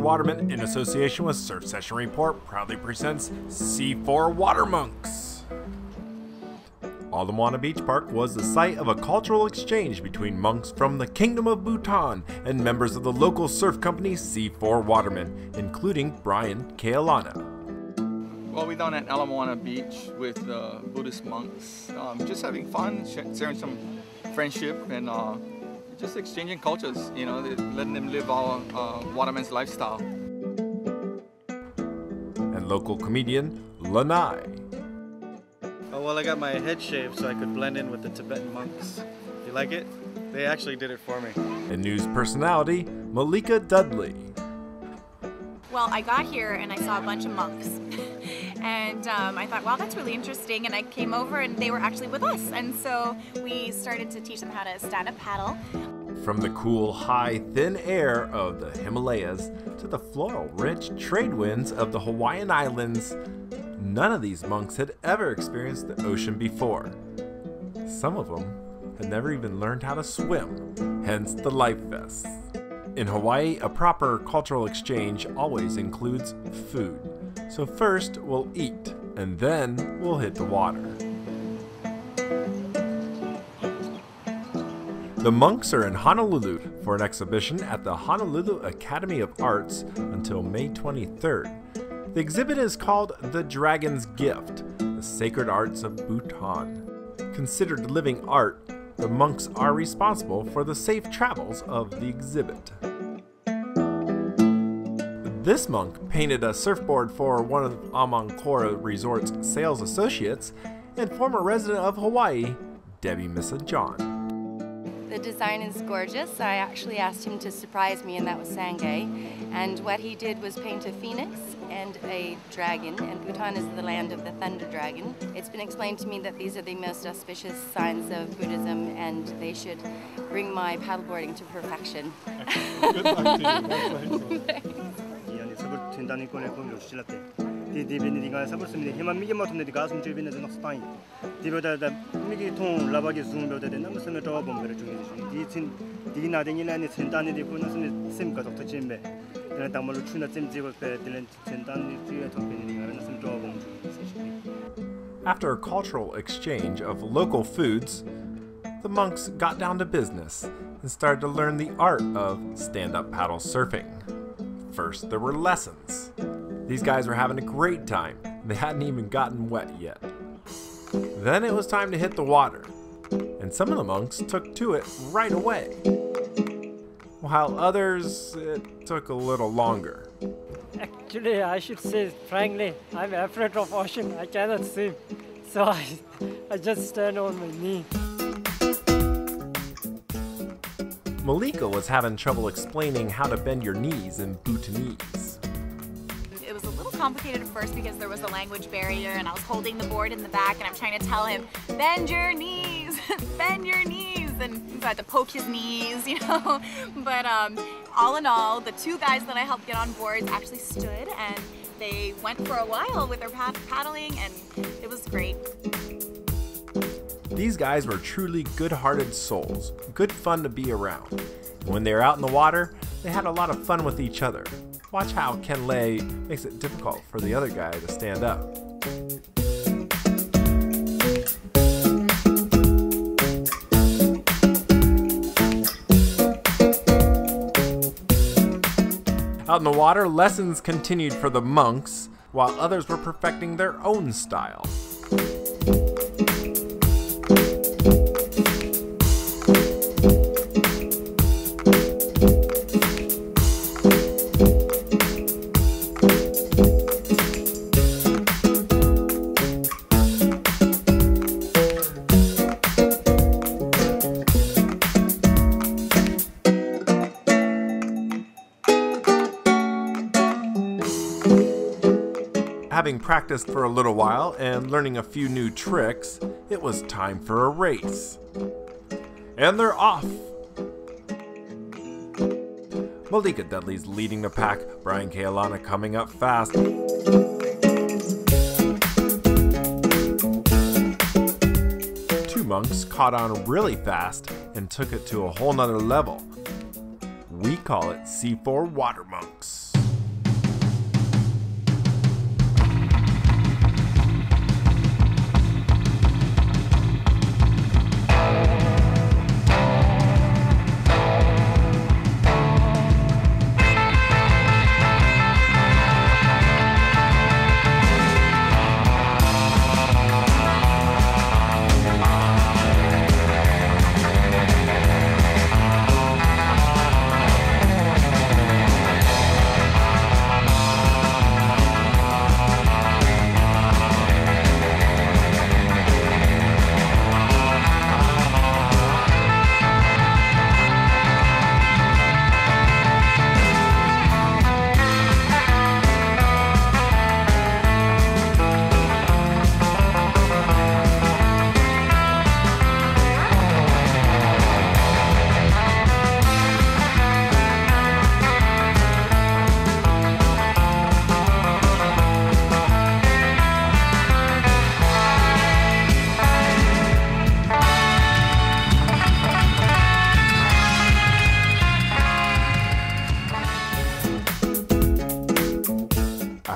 C4 Waterman, in association with Surf Session Report, proudly presents C4 Watermonks. Moana Beach Park was the site of a cultural exchange between monks from the Kingdom of Bhutan and members of the local surf company C4 Waterman, including Brian Kealana. Well, we're down at Moana Beach with Buddhist monks, just having fun, sharing some friendship and just exchanging cultures, you know, letting them live our waterman's lifestyle. And local comedian Lanai. Oh, well, I got my head shaved so I could blend in with the Tibetan monks. You like it? They actually did it for me. And news personality Malika Dudley. Well, I got here and I saw a bunch of monks. And I thought, wow, that's really interesting. And I came over and they were actually with us. And so we started to teach them how to stand up paddle. From the cool, high, thin air of the Himalayas to the floral-rich trade winds of the Hawaiian Islands, none of these monks had ever experienced the ocean before. Some of them had never even learned how to swim, hence the life vests. In Hawaii, a proper cultural exchange always includes food. So first we'll eat, and then we'll hit the water. The monks are in Honolulu for an exhibition at the Honolulu Academy of Arts until May 23rd. The exhibit is called The Dragon's Gift, the Sacred Arts of Bhutan. Considered living art, the monks are responsible for the safe travels of the exhibit. This monk painted a surfboard for one of Amanakora Resort's sales associates and former resident of Hawaii, Debbie Missa John. The design is gorgeous. I actually asked him to surprise me, and that was Sangay. And what he did was paint a phoenix and a dragon, and Bhutan is the land of the thunder dragon. It's been explained to me that these are the most auspicious signs of Buddhism, and they should bring my paddleboarding to perfection. Good luck to you. Die binnen die ganze Zeit mit jemand mir gemacht und die Gasen binnen sind noch stein. Die wird da mir ton labage zoom wird da namens mit Job bomber zu gehen. Die naden이 나니 센단이 되고 나서는 셈가 더 침배. 그냥 담을 추나 셈 지고 때 들은 센단이 뒤에 덮이는 나서는 Job bomber. After a cultural exchange of local foods, the monks got down to business and started to learn the art of stand-up paddle surfing. First, there were lessons. These guys were having a great time. They hadn't even gotten wet yet. Then it was time to hit the water, and some of the monks took to it right away, while others, it took a little longer. Actually, I should say frankly, I'm afraid of ocean. I cannot swim, so I just stand on my knee. Malika was having trouble explaining how to bend your knees in Bhutanese. It was a little complicated at first because there was a language barrier and I was holding the board in the back and I'm trying to tell him, bend your knees, bend your knees, and so I had to poke his knees, you know. But all in all, the two guys that I helped get on board actually stood and they went for a while with their paddling and it was great. These guys were truly good-hearted souls, good fun to be around. When they were out in the water, they had a lot of fun with each other. Watch how Ken Lay makes it difficult for the other guy to stand up. Out in the water, lessons continued for the monks, while others were perfecting their own style. Having practiced for a little while and learning a few new tricks, it was time for a race. And they're off! Malika Dudley's leading the pack, Brian Kealana coming up fast. Two monks caught on really fast and took it to a whole nother level. We call it C4 Watermonks.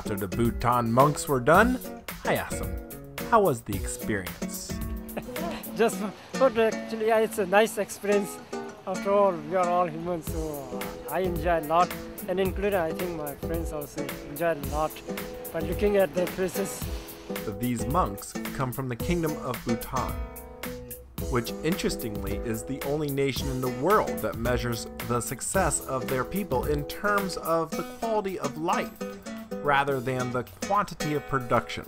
After the Bhutan monks were done, I asked them, how was the experience? Just, but actually, yeah, it's a nice experience. After all, we are all humans, so I enjoy a lot, and including, I think my friends also enjoy a lot by looking at their faces. These monks come from the Kingdom of Bhutan, which interestingly is the only nation in the world that measures the success of their people in terms of the quality of life rather than the quantity of production,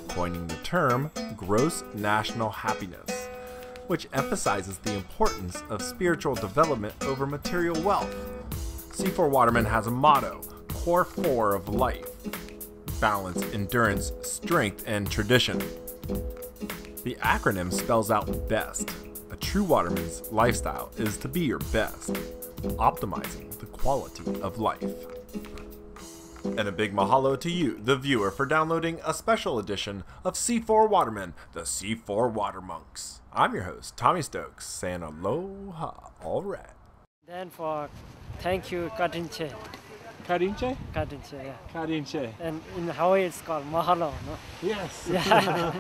coining the term gross national happiness, which emphasizes the importance of spiritual development over material wealth. C4 Waterman has a motto, Core 4 of life: balance, endurance, strength, and tradition. The acronym spells out BEST. A true waterman's lifestyle is to be your best, optimizing the quality of life. And a big mahalo to you, the viewer, for downloading a special edition of C4 Waterman, the C4 Watermonks. I'm your host, Tommy Stokes, saying aloha. All right. Then for thank you, Katinche. Karinche? Katinche, yeah. Karinche. And in Hawaii it's called mahalo, no? Yes. Yeah.